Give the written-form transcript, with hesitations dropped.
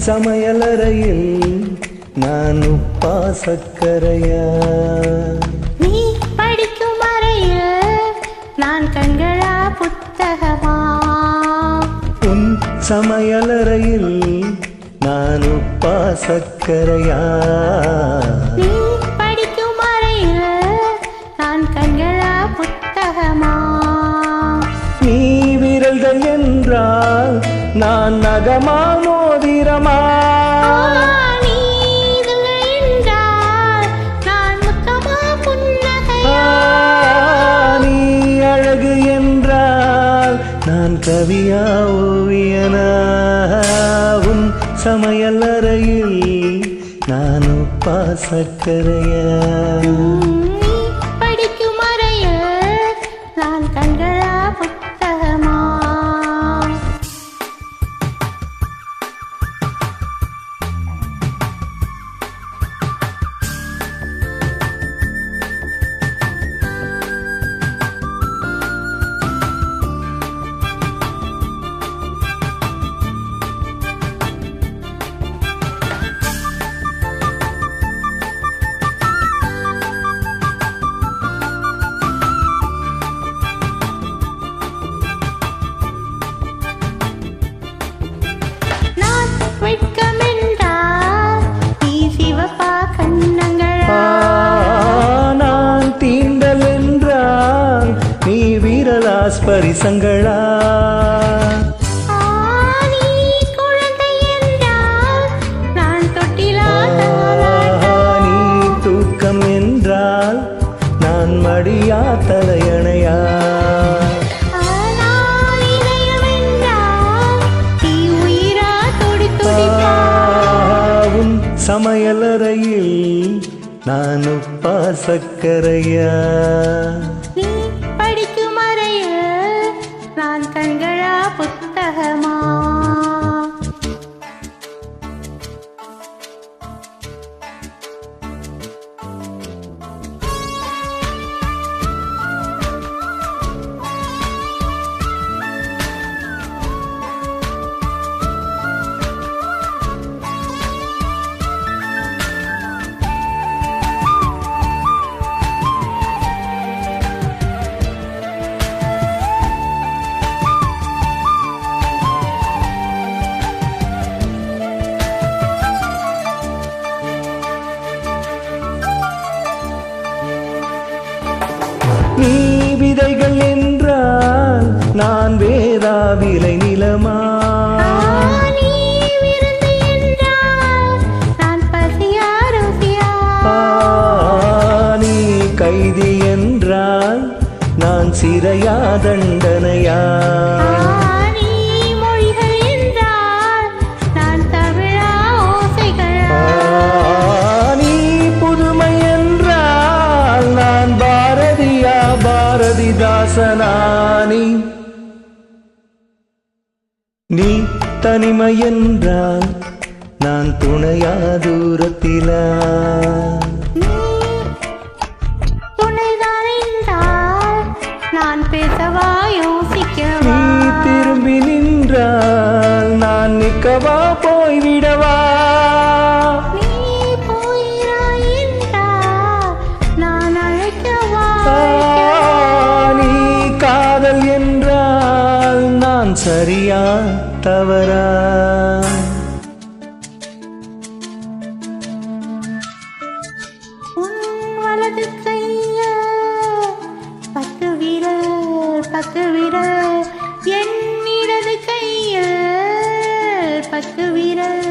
சமையலறையில் நான் உப்பா சக்கரையா? நீ படிக்கும் அறையில் நான் கண்களா புத்தகமா? உன் சமையலறையில் நான் உப்பா சக்கரையா? நீ படிக்கும் அறையில் நான் கண்களா புத்தகமா? நீ விரல்கள் என்றால் நான் நகமா மோதிரமா? நீ இதழ்கள் என்றால் நான் முத்தமா புன்னகையா? நீ அழகு என்றால் நான் கவியா ஓவியனா? உன் சமையலறையில் நான் உப்பா சக்கரையா? நீ படிக்கும் அறையில் நான் கண்களா புத்தகமா? வெட்கமென்றால் நீ சிவப்பா கண்ணங்களா? நான் தீண்டல் என்றால் நீ வீரலா ஸ்பரிசங்களா? நீ குழந்தை என்றால் நான் தொட்டிலா தாலாட்டா? நீ தூக்கம் என்றால் நான் மடியா தலையணையா? நான் இதயம் என்றால் நீ உயிரா துடி துடிப்பா? உன் சமையலறையில் நான் உப்பா சக்கரையா? நீ படிக்கும் அறையில் நான் கண்களா புத்தகமா? நீ விதைகள் என்றால் நான் வேதா விலை நிலமா? நீ விருந்து என்றால் நான் பசியா ருசியா? நீ கைதி என்றால் நான் சிறையா தண்டனையா? நீ மொழிகள் என்றால் நான் தமிழா ஓசைகளா? நீ புதுமை என்றால் நான் பாரதியா பாரதிதாசனா? நீ தனிமை என்றால் நான் துணையா தூரத்திலா? துணைதான் என்றால் நான் பேசவா நீ யோசிக்கவா? திரும்பி நின்றால் நான் நிற்கவா போய்விடவா? நீ போயிராய் என்றால் நான் அழைக்கவா? நீ காதல் என்றால் நான் சரியா தவறா? உன் வலது கைய பத்து விரல் என் இடது கைய பத்து விரல்